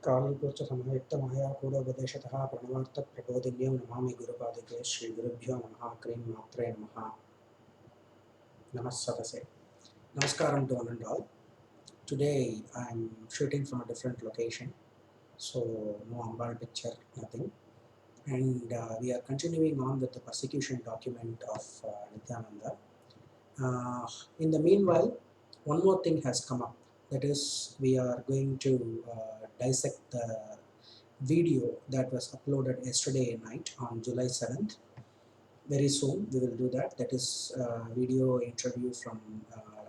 कालीपूर्च समयुक्तमायाकूलोपदेशतः प्रणवार्थप्रबोधिन्यो नमामि गुरुपादिके श्रीगुरुभ्यो नमः क्रीं मात्रे नमः नमः सदसे Namaskaram to one and all. Today I am shooting from a different location, so no Ambal picture, nothing. And we are continuing on with the persecution document of Nityananda. In the meanwhile, one more thing has come up. That is, we are going to dissect the video that was uploaded yesterday night on July 7th. Very soon we will do that. That is a video interview from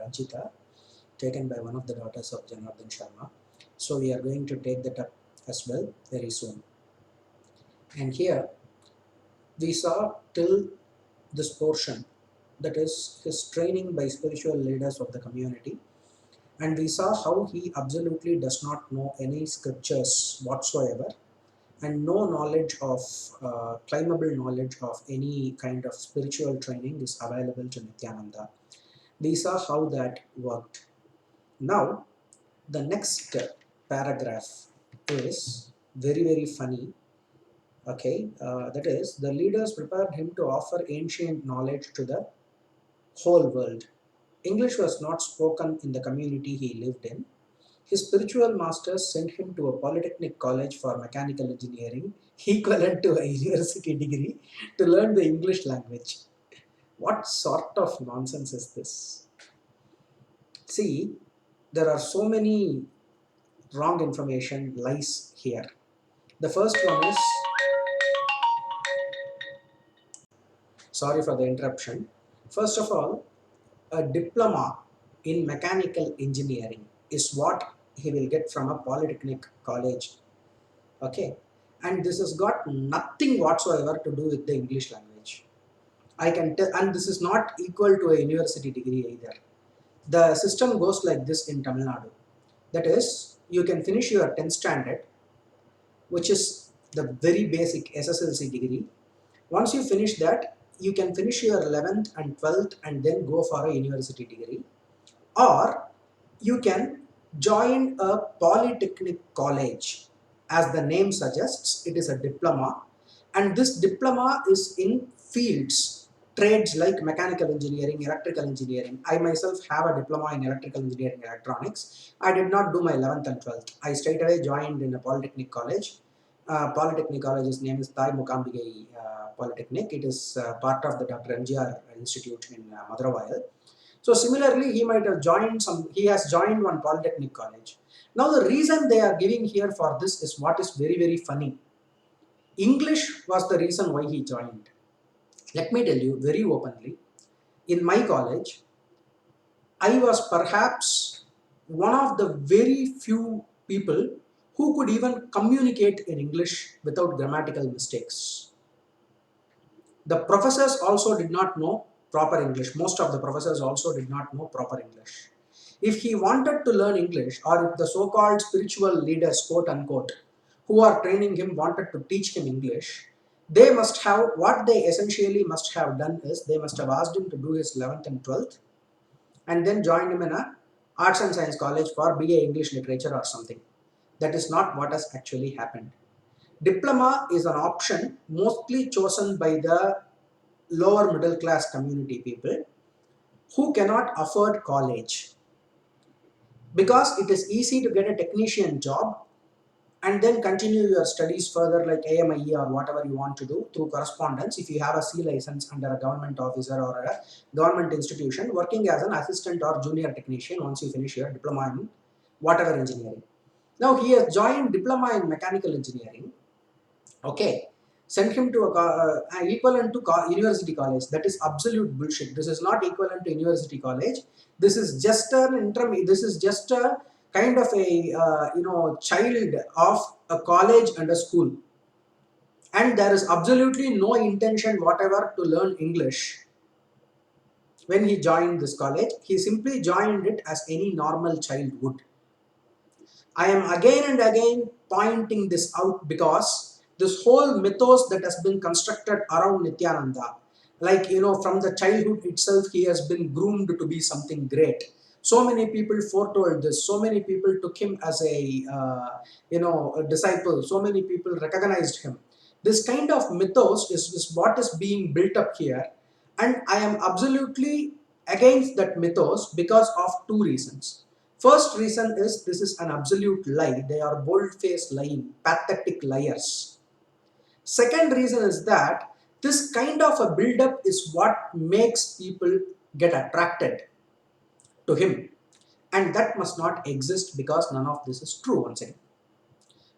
Ranjita, taken by one of the daughters of Janardhan Sharma. So we are going to take that up as well very soon. And here we saw till this portion, that is his training by spiritual leaders of the community, and we saw how he absolutely does not know any scriptures whatsoever and no knowledge of claimable knowledge of any kind of spiritual training is available to Nityananda. We saw how that worked. Now the next paragraph is very funny. Okay, that is, the leaders prepared him to offer ancient knowledge to the whole world. English was not spoken in the community he lived in. His spiritual masters sent him to a polytechnic college for mechanical engineering, equivalent to a university degree, to learn the English language. What sort of nonsense is this? See, there are so many wrong information lies here. The first one is, sorry for the interruption. First of all, a diploma in mechanical engineering is what he will get from a polytechnic college. Okay, and this has got nothing whatsoever to do with the English language. I can tell, and this is not equal to a university degree either. The system goes like this in Tamil Nadu. That is, you can finish your 10th standard, which is the very basic SSLC degree. Once you finish that, you can finish your 11th and 12th and then go for a university degree. Or you can join a polytechnic college. As the name suggests, it is a diploma, and this diploma is in fields, trades like mechanical engineering, electrical engineering. I myself have a diploma in electrical engineering electronics. I did not do my 11th and 12th. I straight away joined in a polytechnic college. Polytechnic college's name is Thai Mukambigai Polytechnic. It is part of the Dr. MGR Institute in Madurai. So similarly, he might have joined he has joined one polytechnic college. Now the reason they are giving here for this is what is very funny. English was the reason why he joined. Let me tell you very openly, in my college, I was perhaps one of the very few people who could even communicate in English without grammatical mistakes. The professors also did not know proper English. Most of the professors also did not know proper English. If he wanted to learn English, or if the so-called spiritual leaders, quote unquote, who are training him wanted to teach him English, they must have, what they essentially must have done is, they must have asked him to do his 11th and 12th and then join him in a arts and science college for BA English literature or something. That is not what has actually happened. Diploma is an option mostly chosen by the lower middle class community people who cannot afford college, because it is easy to get a technician job and then continue your studies further like AMIE or whatever you want to do through correspondence if you have a C license under a government officer or a government institution, working as an assistant or junior technician once you finish your diploma in whatever engineering. Now he has joined diploma in mechanical engineering. Okay, sent him to a equivalent to university college. That is absolute bullshit. This is not equivalent to university college. This is just an interim. This is just a kind of a child of a college and a school, and there is absolutely no intention whatever to learn English. When he joined this college, he simply joined it as any normal child would. I am again and again pointing this out because this whole mythos that has been constructed around Nityananda, like from the childhood itself, he has been groomed to be something great. So many people foretold this. So many people took him as a disciple. So many people recognized him. This kind of mythos is what is being built up here, and I am absolutely against that mythos because of two reasons. First reason is this is an absolute lie. They are bold-faced lying, pathetic liars. Second reason is that this kind of a build-up is what makes people get attracted to him, and that must not exist because none of this is true once again.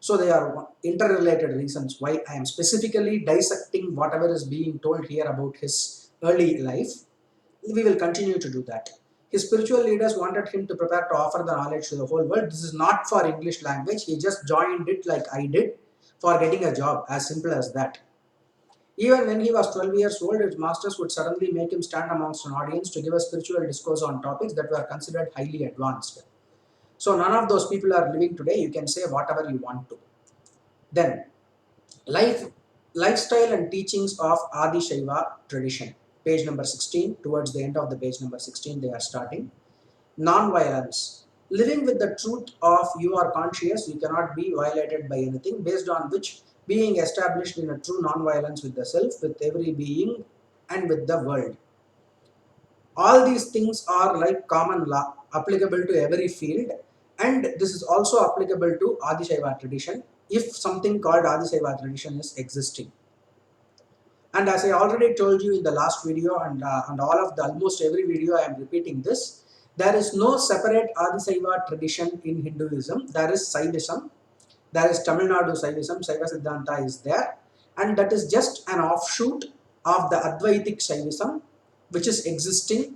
So they are interrelated reasons why I am specifically dissecting whatever is being told here about his early life. We will continue to do that. His spiritual leaders wanted him to prepare to offer the knowledge to the whole world. This is not for English language. He just joined it like I did for getting a job, as simple as that. Even when he was 12 years old, his masters would suddenly make him stand amongst an audience to give a spiritual discourse on topics that were considered highly advanced. So none of those people are living today. You can say whatever you want to. Then, life, lifestyle and teachings of Adi Shaiva tradition. Page number 16. Towards the end of the page number 16, they are starting. Non-violence. Living with the truth of you are conscious, you cannot be violated by anything, based on which being established in a true non-violence with the self, with every being, and with the world. All these things are like common law, applicable to every field, and this is also applicable to Adi Shaiva tradition if something called Adi Shaiva tradition is existing. And as I already told you in the last video and all of the almost every video I am repeating this, there is no separate Adi Shaiva tradition in Hinduism. There is Saivism, there is Tamil Nadu Saivism, Saiva Siddhanta is there, and that is just an offshoot of the Advaitic Saivism which is existing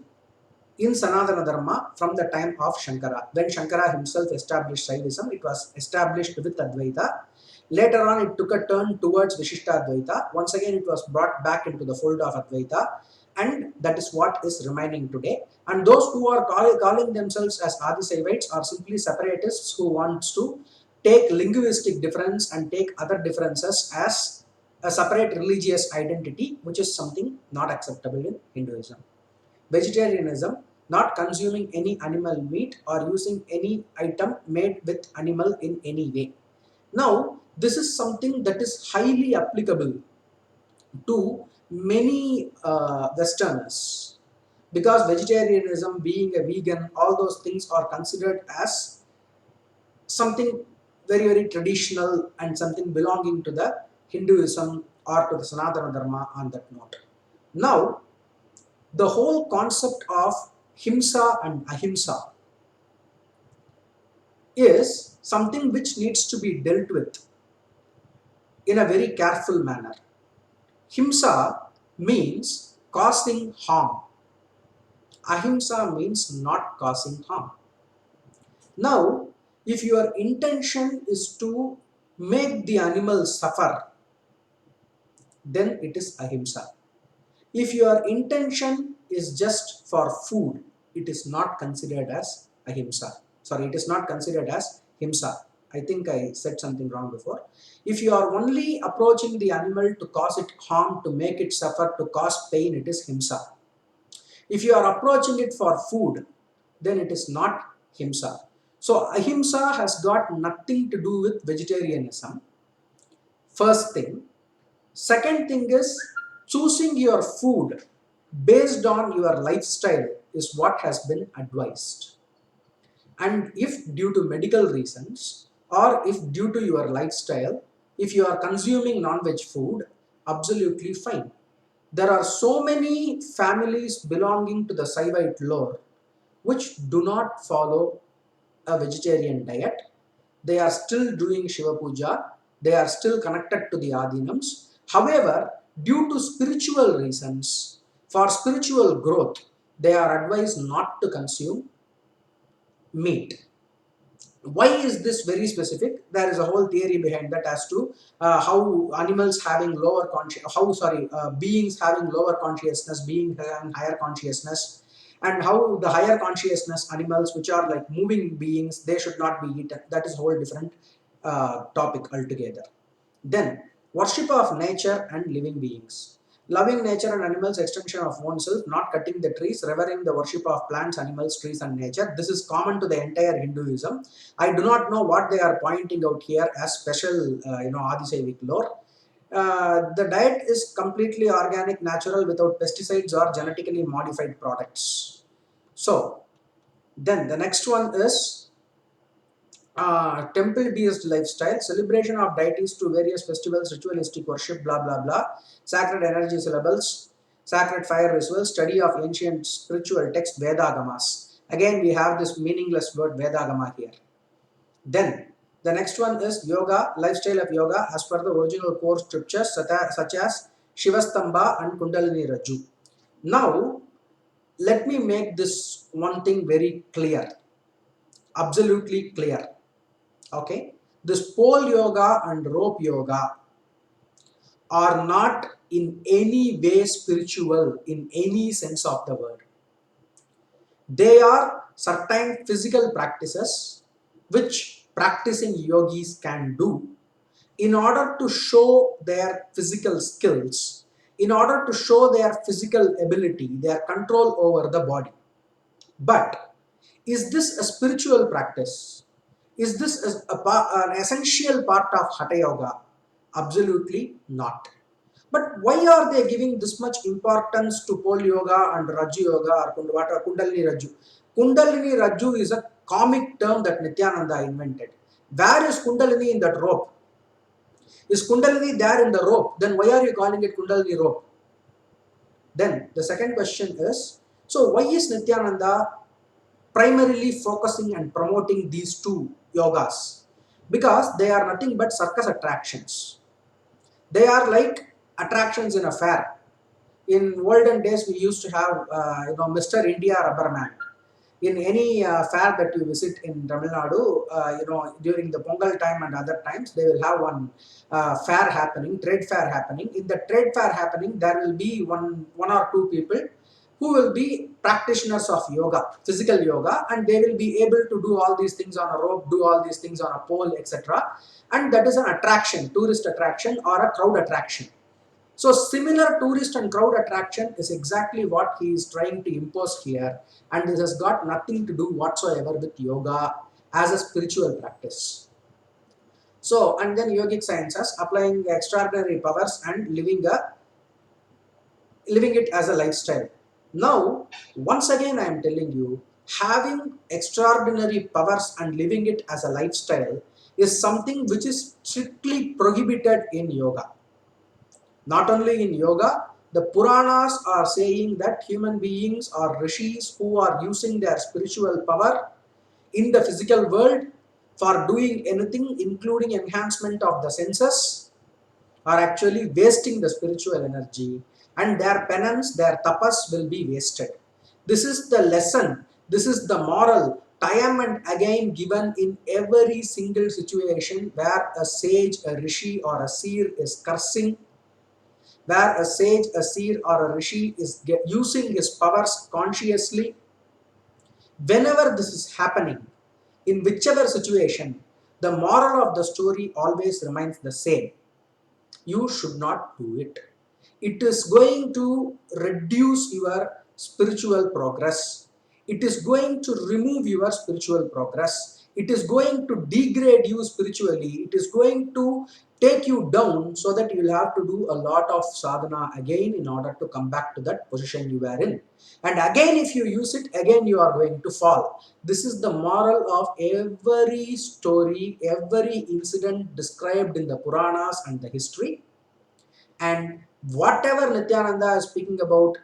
in Sanatana Dharma from the time of Shankara. When Shankara himself established Saivism, it was established with Advaita. Later on, it took a turn towards Vishishtadvaita. Once again, it was brought back into the fold of Advaita, and that is what is remaining today. And those who are calling themselves as Adi Saivites are simply separatists who want to take linguistic difference and take other differences as a separate religious identity, which is something not acceptable in Hinduism. Vegetarianism, not consuming any animal meat or using any item made with animal in any way. Now, this is something that is highly applicable to many Westerners, because vegetarianism, being a vegan, all those things are considered as something very, very traditional and something belonging to the Hinduism or to the Sanatana Dharma on that note. Now, the whole concept of himsa and ahimsa is something which needs to be dealt with in a very careful manner. Himsa means causing harm. Ahimsa means not causing harm. Now, if your intention is to make the animal suffer, then it is ahimsa. If your intention is just for food, it is not considered as ahimsa. Sorry, it is not considered as himsa. I think I said something wrong before. If you are only approaching the animal to cause it harm, to make it suffer, to cause pain, it is himsa. If you are approaching it for food, then it is not himsa. So ahimsa has got nothing to do with vegetarianism. First thing. Second thing is, choosing your food based on your lifestyle is what has been advised. And if due to medical reasons or if due to your lifestyle, if you are consuming non-veg food, absolutely fine. There are so many families belonging to the Saivite lore which do not follow a vegetarian diet. They are still doing Shiva Puja. They are still connected to the Adinams. However, due to spiritual reasons, for spiritual growth, they are advised not to consume meat. Why is this very specific? There is a whole theory behind that as to how animals having lower beings having lower consciousness, beings having higher consciousness, and how the higher consciousness animals, which are like moving beings, they should not be eaten. That is a whole different topic altogether. Then, worship of nature and living beings. Loving nature and animals, extension of oneself, not cutting the trees, revering the worship of plants, animals, trees, and nature. This is common to the entire Hinduism. I do not know what they are pointing out here as special, Adisevik lore. The diet is completely organic, natural, without pesticides or genetically modified products. So, then the next one is temple-based lifestyle, celebration of deities to various festivals, ritualistic worship, blah blah blah, sacred energy syllables, sacred fire rituals, study of ancient spiritual text, Vedagamas. Again, we have this meaningless word Vedagama here. Then the next one is yoga, lifestyle of yoga as per the original core scriptures such as Shivastamba and Kundalini Raju. Now, let me make this one thing very clear, absolutely clear. Okay, this pole yoga and rope yoga are not in any way spiritual in any sense of the word. They are certain physical practices which practicing yogis can do in order to show their physical skills, in order to show their physical ability, their control over the body. But is this a spiritual practice? Is this an essential part of Hatha Yoga? Absolutely not. But why are they giving this much importance to Pole Yoga and Raju Yoga or Kundalini Raju? Kundalini Raju is a comic term that Nityananda invented. Where is Kundalini in that rope? Is Kundalini there in the rope? Then why are you calling it Kundalini rope? Then the second question is, so why is Nityananda primarily focusing and promoting these two yogas? Because they are nothing but circus attractions. They are like attractions in a fair. In olden days, we used to have, Mr. India Rubber Man. In any fair that you visit in Tamil Nadu, during the Pongal time and other times, they will have one fair happening, trade fair happening. In the trade fair happening, there will be one or two people who will be practitioners of yoga, physical yoga, and they will be able to do all these things on a rope, do all these things on a pole, etc. And that is an attraction, tourist attraction or a crowd attraction. So similar tourist and crowd attraction is exactly what he is trying to impose here, and this has got nothing to do whatsoever with yoga as a spiritual practice. So, and then yogic sciences, applying extraordinary powers and living it as a lifestyle. Now, once again I am telling you, having extraordinary powers and living it as a lifestyle is something which is strictly prohibited in yoga. Not only in yoga, the Puranas are saying that human beings or rishis who are using their spiritual power in the physical world for doing anything, including enhancement of the senses, are actually wasting the spiritual energy, and their penance, their tapas will be wasted. This is the lesson, this is the moral, time and again given in every single situation where a sage, a rishi, or a seer is cursing, where a sage, a seer, or a rishi is using his powers consciously. Whenever this is happening, in whichever situation, the moral of the story always remains the same. You should not do it. It is going to reduce your spiritual progress. It is going to remove your spiritual progress. It is going to degrade you spiritually. It is going to take you down so that you will have to do a lot of sadhana again in order to come back to that position you were in. And again, if you use it, again you are going to fall. This is the moral of every story, every incident described in the Puranas and the history. And whatever Nityananda is speaking about,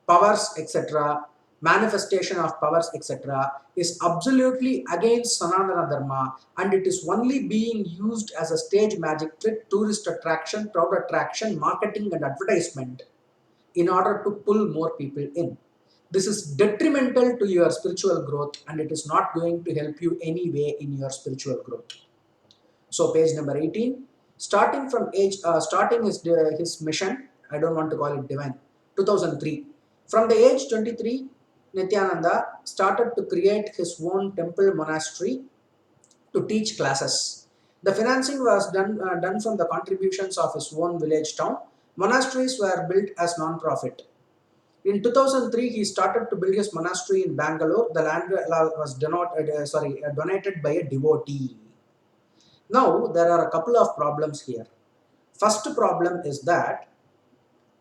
powers, etc., manifestation of powers, etc., is absolutely against Sanatana Dharma, and it is only being used as a stage magic trick, tourist attraction, crowd attraction, marketing, and advertisement in order to pull more people in. This is detrimental to your spiritual growth, and it is not going to help you anyway in your spiritual growth. So page number 18, starting his mission, I don't want to call it divine, 2003. From the age 23, Nityananda started to create his own temple monastery to teach classes. The financing was done from the contributions of his own village town. Monasteries were built as non-profit. In 2003, he started to build his monastery in Bangalore. The land was donated by a devotee. Now, there are a couple of problems here. First problem is that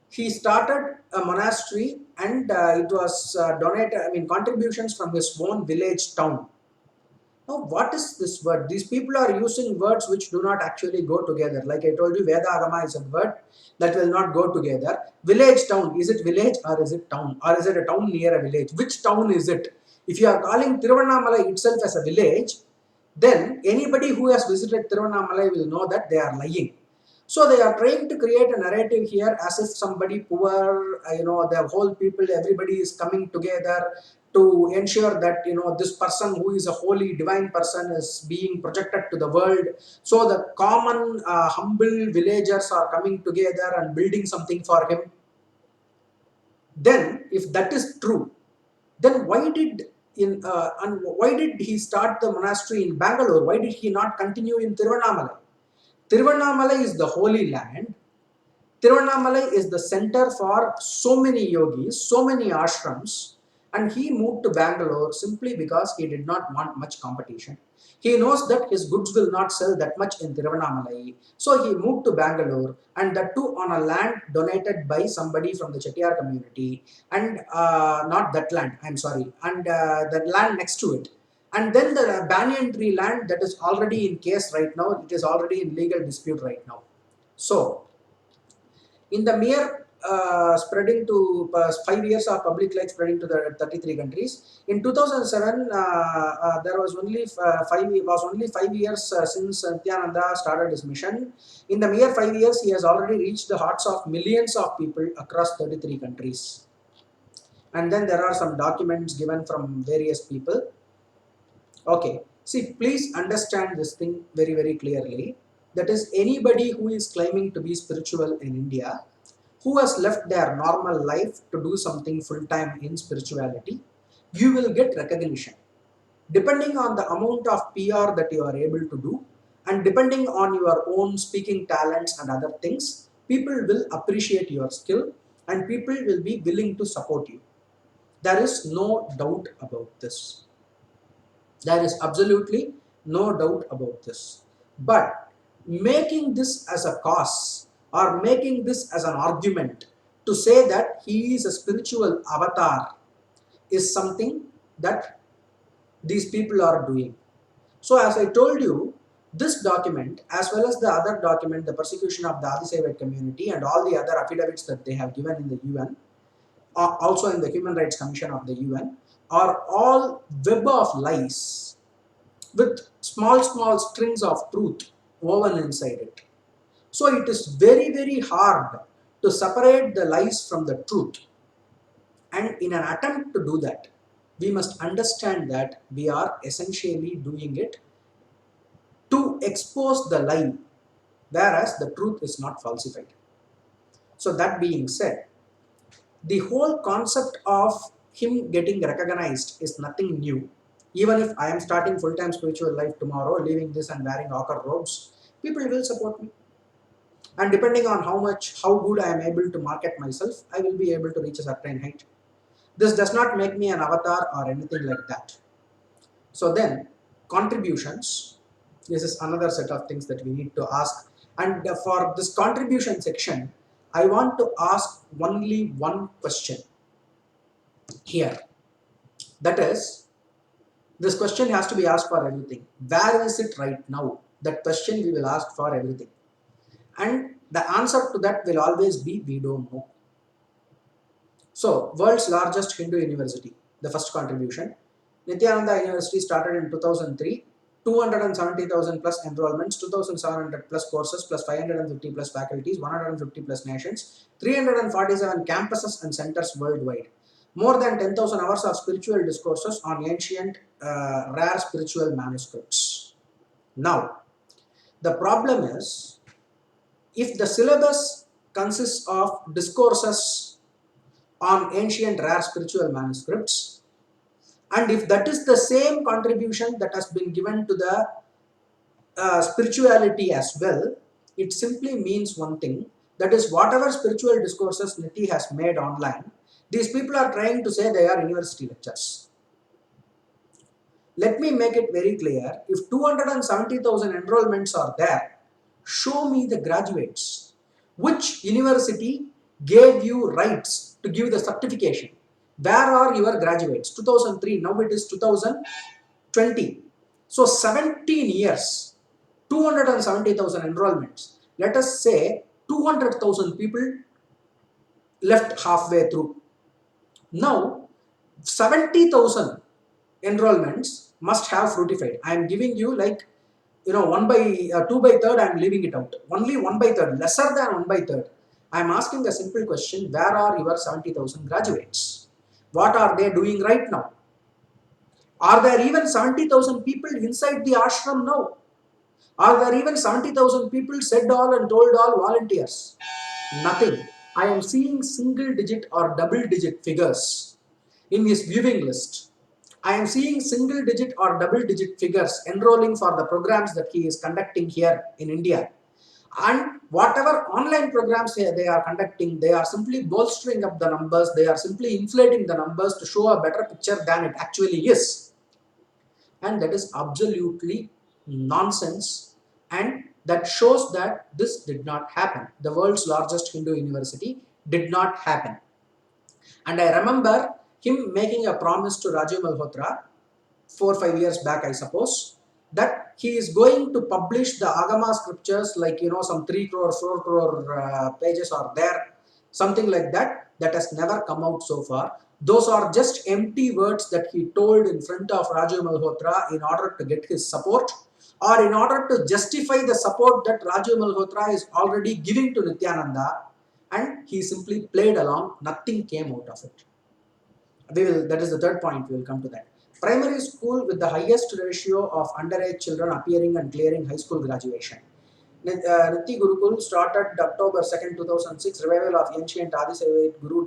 he started a monastery and it was donated, contributions from his own village town. Now, what is this word? These people are using words which do not actually go together. Like I told you, Veda Agama is a word that will not go together. Village town, is it village or is it town? Or is it a town near a village? Which town is it? If you are calling Tiruvannamalai itself as a village, then anybody who has visited Tiruvannamalai will know that they are lying. So they are trying to create a narrative here as if somebody poor, the whole people, everybody is coming together to ensure that this person who is a holy divine person is being projected to the world. So the common humble villagers are coming together and building something for him. Then, if that is true, then why did he start the monastery in Bangalore? Why did he not continue in Tiruvannamalai? Tiruvannamalai is the holy land. Tiruvannamalai is the center for so many yogis, so many ashrams, and he moved to Bangalore simply because he did not want much competition. He knows that his goods will not sell that much in Tiruvannamalai, so he moved to Bangalore, and that too on a land donated by somebody from the Chettiar community, and not that land, I'm sorry, and the land next to it. And then the banyan tree land that is already in case right now, it is already in legal dispute right now. So, in the mere spreading to 5 years of public life spreading to the 33 countries, in 2007 there was only 5 years since Nityananda started his mission. In the mere 5 years, he has already reached the hearts of millions of people across 33 countries. And then there are some documents given from various people. Okay, see, please understand this thing very, very clearly. That is, anybody who is claiming to be spiritual in India, who has left their normal life to do something full-time in spirituality, you will get recognition. Depending on the amount of PR that you are able to do, and depending on your own speaking talents and other things, people will appreciate your skill and people will be willing to support you. There is no doubt about this. There is absolutely no doubt about this. But making this as a cause or making this as an argument to say that he is a spiritual avatar is something that these people are doing. So, as I told you, this document, as well as the other document, the persecution of the Adisevite community, and all the other affidavits that they have given in the UN, also in the Human Rights Commission of the UN, are all web of lies with small strings of truth woven inside it. So it is very, very hard to separate the lies from the truth. And in an attempt to do that, we must understand that we are essentially doing it to expose the lie, whereas the truth is not falsified. So that being said, the whole concept of him getting recognized is nothing new. Even if I am starting full-time spiritual life tomorrow, leaving this and wearing ochre robes, people will support me. And depending on how good I am able to market myself, I will be able to reach a certain height. This does not make me an avatar or anything like that. So then, contributions. This is another set of things that we need to ask. And for this contribution section, I want to ask only one question here. That is, this question has to be asked for everything. Where is it right now? That question we will ask for everything. And the answer to that will always be, we don't know. So, world's largest Hindu university, the first contribution. Nityananda University started in 2003. 270,000 plus enrollments, 2,700 plus courses, plus 550 plus faculties, 150 plus nations, 347 campuses and centers worldwide. More than 10,000 hours of spiritual discourses on ancient, rare spiritual manuscripts. Now, the problem is, if the syllabus consists of discourses on ancient, rare spiritual manuscripts, and if that is the same contribution that has been given to the spirituality as well, it simply means one thing, That is, whatever spiritual discourses Niti has made online, these people are trying to say they are university lectures. Let me make it very clear. If 270,000 enrollments are there, show me the graduates. Which university gave you rights to give the certification? Where are your graduates? 2003, now it is 2020. So 17 years, 270,000 enrollments. Let us say 200,000 people left halfway through. Now 70,000 enrollments must have fruitified. I am giving you like, 1 by 2 by third, I am leaving it out. Only 1 by third, lesser than 1 by third. I am asking a simple question: where are your 70,000 graduates? What are they doing right now? Are there even 70,000 people inside the ashram now? Are there even 70,000 people said all and told all volunteers? Nothing. I am seeing single digit or double digit figures in his viewing list. I am seeing single digit or double digit figures enrolling for the programs that he is conducting here in India. And whatever online programs they are conducting, they are simply bolstering up the numbers, they are simply inflating the numbers to show a better picture than it actually is. And that is absolutely nonsense, and that shows that this did not happen. The world's largest Hindu university did not happen. And I remember him making a promise to Rajiv Malhotra 4 or 5 years back, I suppose, that he is going to publish the Agama scriptures, like, some 3 crore, 4 crore pages are there, something like that. That has never come out so far. Those are just empty words that he told in front of Rajiv Malhotra in order to get his support, or in order to justify the support that Rajiv Malhotra is already giving to Nityananda, and he simply played along. Nothing came out of it. That is the third point. We will come to that. Primary school with the highest ratio of underage children appearing and clearing high school graduation. Niti Gurukul started October 2nd, 2006, revival of ancient Adisevite Guru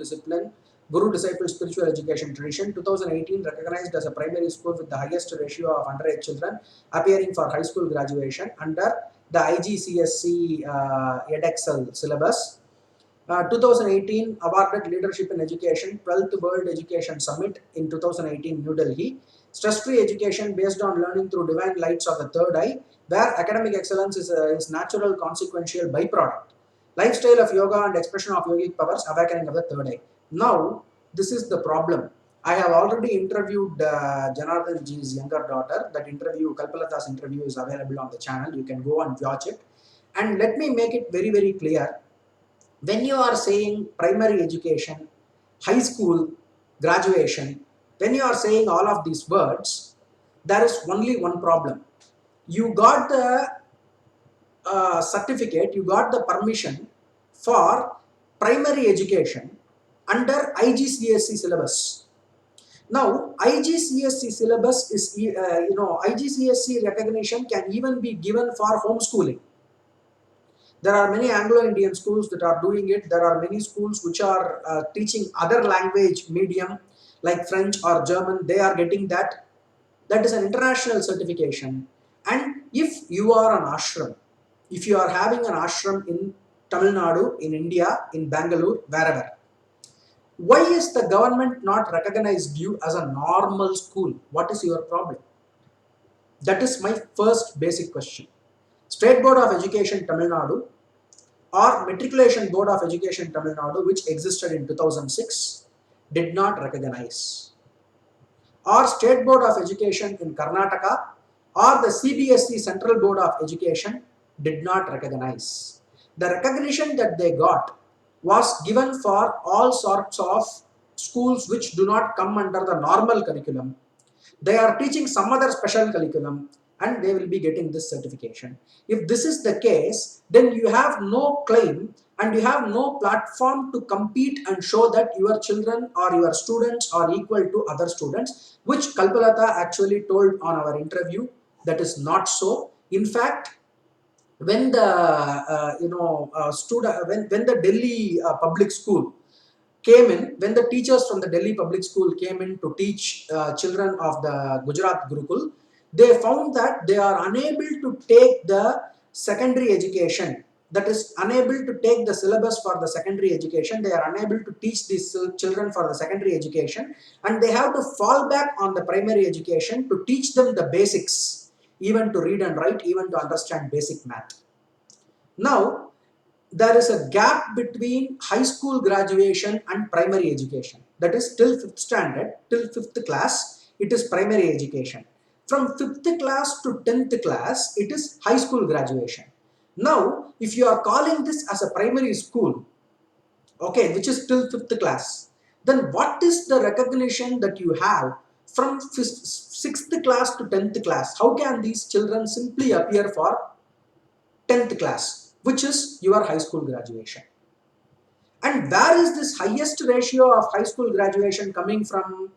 disciple spiritual education tradition. 2018, recognized as a primary school with the highest ratio of underage children appearing for high school graduation under the IGCSE EdExcel syllabus. 2018, awarded Leadership in Education, 12th World Education Summit in 2018, New Delhi. Stress-free education based on learning through divine lights of the third eye, where academic excellence is natural consequential byproduct. Lifestyle of yoga and expression of yogic powers, awakening of the third eye. Now, this is the problem. I have already interviewed Janardhan Ji's younger daughter. That interview, Kalpalata's interview, is available on the channel. You can go and watch it. And let me make it very, very clear. When you are saying primary education, high school, graduation, when you are saying all of these words, there is only one problem. You got the certificate, you got the permission for primary education under IGCSE syllabus. Now, IGCSE syllabus is, IGCSE recognition can even be given for homeschooling. There are many Anglo-Indian schools that are doing it. There are many schools which are teaching other language medium like French or German. They are getting that. That is an international certification. And if you are an ashram, if you are having an ashram in Tamil Nadu, in India, in Bangalore, wherever, why is the government not recognized you as a normal school? What is your problem? That is my first basic question. State Board of Education Tamil Nadu or Matriculation Board of Education Tamil Nadu, which existed in 2006, did not recognize. Or State Board of Education in Karnataka or the CBSE Central Board of Education did not recognize. The recognition that they got was given for all sorts of schools which do not come under the normal curriculum. They are teaching some other special curriculum and they will be getting this certification. If this is the case, then you have no claim and you have no platform to compete and show that your children or your students are equal to other students, which Kalpalata actually told on our interview. That is not so. In fact, when the when the Delhi public school came in, when the teachers from the Delhi public school came in to teach children of the Gujarat Gurukul, they found that they are unable to take the secondary education, that is unable to take the syllabus for the secondary education. They are unable to teach these children for the secondary education, and they have to fall back on the primary education to teach them the basics, even to read and write, even to understand basic math. Now, there is a gap between high school graduation and primary education. That is till 5th standard, till 5th class, it is primary education. From 5th class to 10th class, it is high school graduation. Now, if you are calling this as a primary school, okay, which is till 5th class, then what is the recognition that you have from 6th class to 10th class? How can these children simply appear for 10th class, which is your high school graduation? And where is this highest ratio of high school graduation coming from?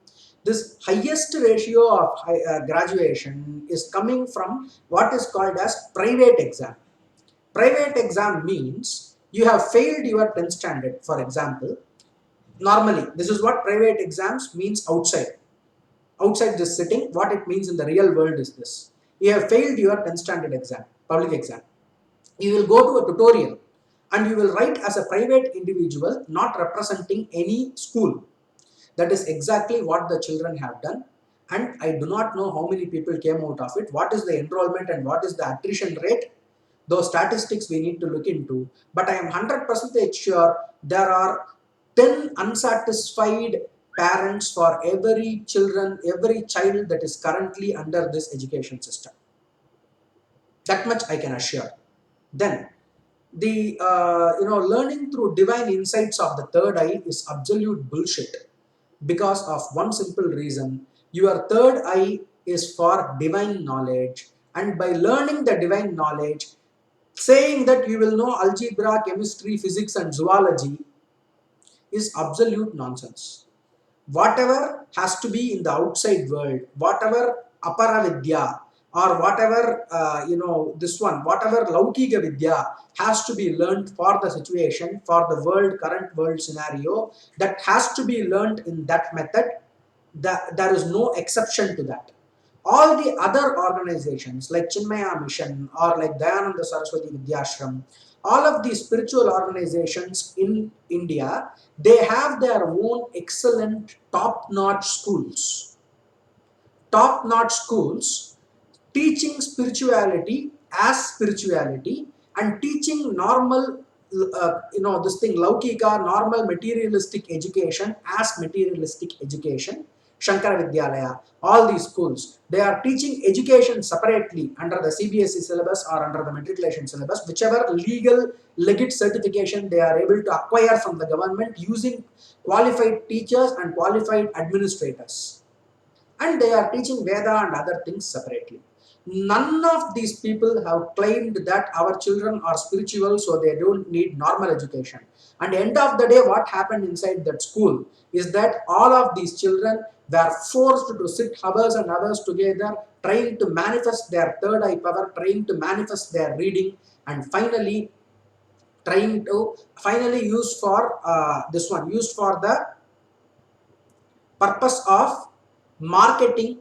This highest ratio of graduation is coming from what is called as private exam. Private exam means you have failed your 10th standard, for example. Normally, this is what private exams means outside. Outside this sitting, what it means in the real world is this. You have failed your 10th standard exam, public exam. You will go to a tutorial and you will write as a private individual, not representing any school. That is exactly what the children have done, and I do not know how many people came out of it, what is the enrollment and what is the attrition rate. Those statistics we need to look into, but I am 100% sure there are 10 unsatisfied parents for every child that is currently under this education system. That much I can assure. Then the learning through divine insights of the third eye is absolute bullshit, because of one simple reason. Your third eye is for divine knowledge, and by learning the divine knowledge, saying that you will know algebra, chemistry, physics and zoology is absolute nonsense. Whatever has to be in the outside world, whatever apara vidya or whatever whatever laukika vidya has to be learned for the situation, for the current world scenario, that has to be learned in that method. There is no exception to that. All the other organizations like Chinmaya Mission or like Dayananda Saraswati Vidyashram, all of these spiritual organizations in India, they have their own excellent top-notch schools. Top-notch schools teaching spirituality as spirituality and teaching normal, laukika, normal materialistic education as materialistic education. Shankara Vidyalaya, all these schools, they are teaching education separately under the CBSE syllabus or under the matriculation syllabus, whichever legal legit certification they are able to acquire from the government using qualified teachers and qualified administrators. And they are teaching Veda and other things separately. None of these people have claimed that our children are spiritual, so they don't need normal education. And end of the day, what happened inside that school is that all of these children were forced to sit hours and hours together, trying to manifest their third eye power, trying to manifest their reading, and finally used for used for the purpose of marketing,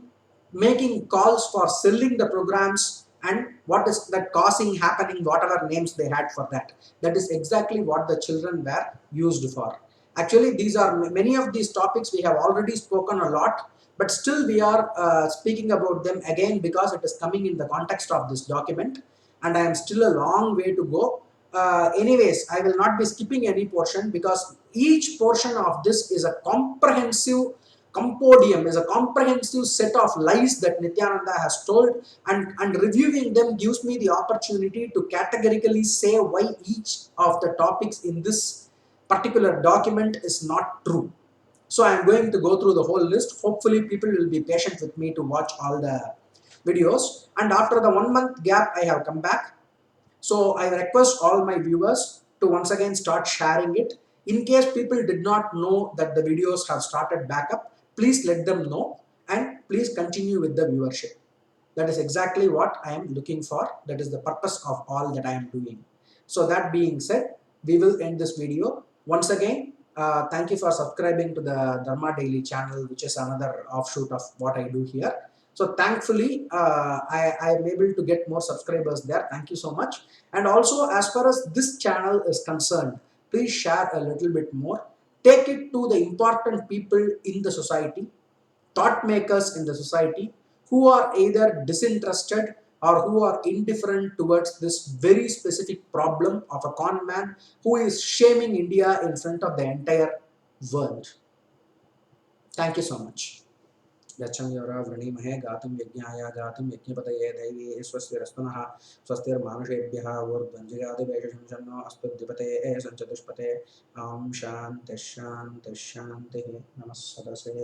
making calls for selling the programs, and what is that causing happening, whatever names they had for that. That is exactly what the children were used for. Actually, these are many of these topics we have already spoken a lot, but still we are speaking about them again because it is coming in the context of this document, and I am still a long way to go. Anyways, I will not be skipping any portion because each portion of this is a comprehensive compodium, is a comprehensive set of lies that Nityananda has told, and reviewing them gives me the opportunity to categorically say why each of the topics in this particular document is not true. So I am going to go through the whole list. Hopefully people will be patient with me to watch all the videos, and after the 1 month gap I have come back. So I request all my viewers to once again start sharing it. In case people did not know that the videos have started back up, please let them know and please continue with the viewership. That is exactly what I am looking for. That is the purpose of all that I am doing. So that being said, we will end this video. Once again, thank you for subscribing to the Dharma Daily channel, which is another offshoot of what I do here. So thankfully I am able to get more subscribers there. Thank you so much. And also, as far as this channel is concerned, please share a little bit more. Take it to the important people in the society, thought makers in the society, who are either disinterested or who are indifferent towards this very specific problem of a con man who is shaming India in front of the entire world. Thank you so much. गच्छन्योरा वृणीमहे गातुं यज्ञाय गातुं यज्ञपतये दैवी स्वस्तिरस्तु नः स्वस्तिर्मानुषेभ्यः ऊर्ध्वञ्जिगादिवेशं अस्मद्धिपते सञ्चतुष्पते ॐ शान्तिः शान्तिः शान्तिः नमः सदसे।